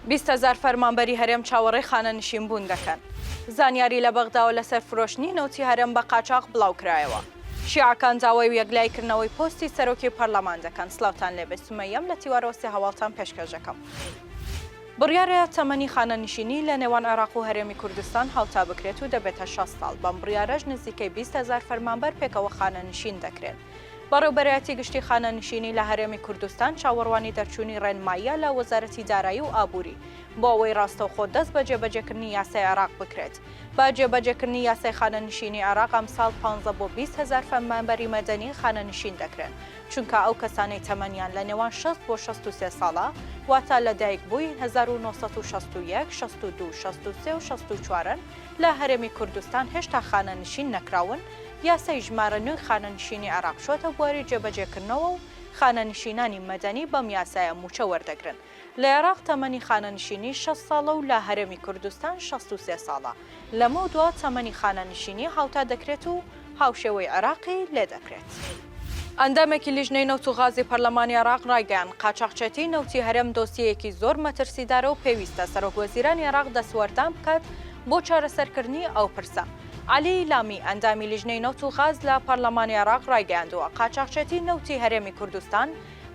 20,000 فەرمانبەری هەرێم چاوەڕێی خانەنشینبوون دەکەن. زانیاری لە بەغداوە لەسەر فرۆشتنی نەوتی هەرێم بە قاچاق بڵاو کرایەوە. شیعەکان داوای یەکلایکردنەوەی پۆستی سەرۆکی پەرلەمان دەکەن. سلااوتان لێبێ سومەیەم لە تیوارەوەستی هەواڵتان پێشکەش دەکەم. بڕیارە تەمەنی خانەنشینی لە نێوان عێراق و هەرێمی کوردستان هاوتا بکرێت و دەبێتە 60 ساڵ. بەم بڕیارەش نزیکەی 20,000 فەرمانبەر پێکەوە خانەنشین دەکرێت. بەڕێوەبەرایەتی گشتی خانەنشینی لە هەرێمی کوردستان چاوەڕوانی دەرچوونی ڕێنماییە لە وەزارەتی دارایی و ئابووری بۆ ئەوەی ڕاستەوخۆ دەست بە جێبەجێکردنی یاسای عێراق بکرێت. با جێبەجێکردنی یاسای خانەنشینی عێراق ئەم ساڵ 15 بۆ 20,000 فەرمانبەری مەدەنی خانەنشین دەکرێن، چونکە ئەو کەسانەی تەمەنیان لە نێوان 60 بۆ 63 ساڵە واتە لەدایک بووی 1961 62 63 و 64 لە هەرێمی کوردستان هێشتا خانەنشین نەکراون. یاسای ژمارە نوێی خانەنشینی عێراق شۆتە بواری جێبەجێکردنەوە و خانەنشینانی مەدەنی بەم یاسایە موچە وەردەگرن. لە عێراق تەمەنی خانەنشینی 60 ساڵە و لە هەرێمی کوردستان 63 ساڵە. لەمە دووە تەمەنی خانەنشینی هاوتا دەکرێت و هاوشێوەی عێراقی لێ دەکرێت. ئەندامێکی لیژنەی نەوت و غازی پەرلەمانی عێراق ڕایگەیاند قاچاقچێتی نەوتی هەرێم دۆسیەیەکی زۆر مەترسیدارە و پێویستە سەرۆکوەزیرانی عێراق دەسوەردان بکات بۆ چارەسەرکردنی ئەو پرسە. علی لامی ئەندامی لیژنەی نەوت و غاز لە پەرلەمانی عێراق ڕایگەیاندووە قاچاقچێتی نەوتی هەرێمی کوردستان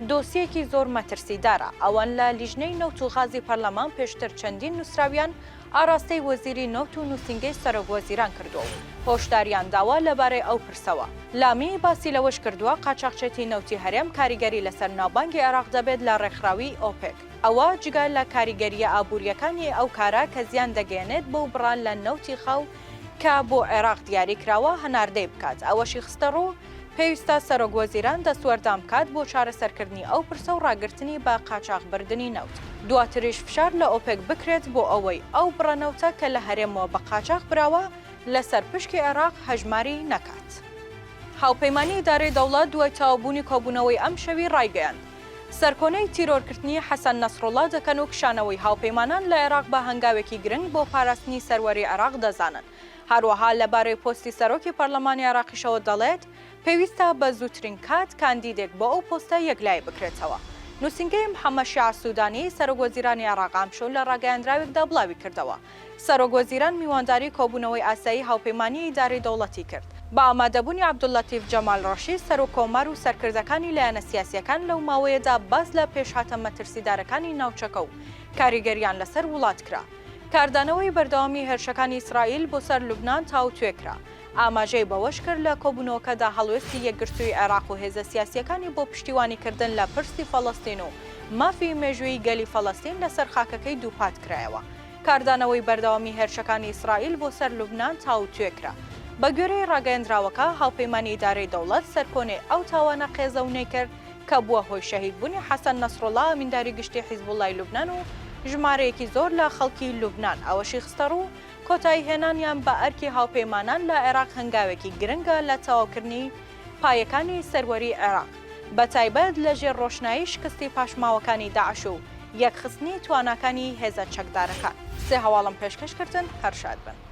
دۆسیەکی زۆر مەترسیدارە. ئەوان لە لیژنەی نەوت و غازی پەرلەمان پێشتر چەندین نووسراویان ئاراستەی وەزیری نەوت و نووسینگەی سەرۆکوەزیران کردووە و هۆشداریان داوا لەبارەی ئەو پرسەوە. لامی باسی لەوەش کردووە قاچاقچێتی نەوتی هەرێم کاریگەری لەسەر ناوبانگی عێراق دەبێت لە ڕێکخراوی ئۆپێک. ئەوە جگە لە کاریگەریە ئابوووریەکانی ئەو کارە کە زیان دەگەێنێت بۆ بڕان لە نەوتی خەو کە بۆ عێراق دیاری کراوە هەناردەی بکات. ئەوەشی خستە ڕوو پێویستە سەرۆکوەزیران دەسوەردان بکات بۆ چارەسەرکردنی ئەو پرسە و ڕاگررتنی بە قاچاقبردننی نەوت. دواتریش فشار لە ئۆپێک بکرێت بۆ ئەوەی ئەو بڕەنەوتە کە لە هەرێمەوە بە قاچاق براوە لەسەر پشکی عێراق هەژماری نەکات. هاوپەیمانی ئیدارەی دەوڵەت دوای تەواوبوونی کۆبوونەوەی ئەم شەوی ڕایگەیاند سەرکۆنەی تیرۆرکردنی حەسەن نەسڕوڵڵا دەکەن و کشانەوەی هاوپەیمانان لە عێراق بە هەنگاوێکی گرنگ بۆ پاراستنی سەروەری عێراق دەزانن. هەروەها لەبارەی پۆستی سەرۆکی پەرلەمانی عێراقیشەوە دەڵێت پێویستە بە زووترین کات کاندیدێک بۆ ئەو پۆستە یەکلای بکرێتەوە. نووسینگەی محەممەد شیع سوودانی سەرۆکوەزیرانی عێراق ئەمشەو لە ڕاگەیاندراوێکدا بڵاوی کردەوە. سەرۆکوەزیران میوانداری کۆبوونەوەی ئاسایی هاوپەیمانی ئیدارەی دەوڵەتی کرد. با ئامادەبوونی عەبدوڵلەتیف جەمال ڕەشید سەرۆکۆمار و سەرکردەکانی لایەنە سیاسیەکان لەو ماوەیەدا باز لە پێشهاتە مەترسیدارەکانی ناوچەکە و کاریگەریان لەسەر وڵات کرا. کاردانەوەی بەردەوامی هێرشەکانی ئیسرائیل بۆ سەر لوبنان تاوتوێکرا. ئاماژەی بەوەش کرد لە کۆبوونەوەکەدا هەڵوێستی یەکگرتووی عێراق و هێزە سیاسیەکانی بۆ پشتیوانیکردن لە پرسی فەڵەستین و مافی مێژووی گەلی فەڵەستین لەسەر خاکەکەی دووپات کرایەوە. کاردانەوەی بەردەوامی هێرشەکانی ئیسرائیل بۆ سەر لوبنان تاوتوێکرا. بە گوێرەی ڕاگەیاندراوەکە هاوپەیمانی ئیدارەی دەوڵەت سەرکۆنێ ئەو تاوانە قێزەونەی کرد کە بووە هۆی شەهیدبوونی حەسەن نەسڕوڵڵا ئەمینداری گشتی حیزبوڵڵای لوبنان و ژمارەیەکی زۆر لە خەڵکی لوبنان. ئەوەشی خستە ڕوو کۆتایی هێنانیان بە ئەرکی هاوپەیمانان لە عێراق هەنگاوێکی گرنگە لە تەواوکردنی پایەکانی سەروەری عێراق، بە تایبەت لە ژێر ڕۆشنایی شکستی پاشماوەکانی داعش و یەکخستنی تواناکانی هێزە چەکدارەکان. سێ هەواڵم پێشکەشکردن هەر شاد بن.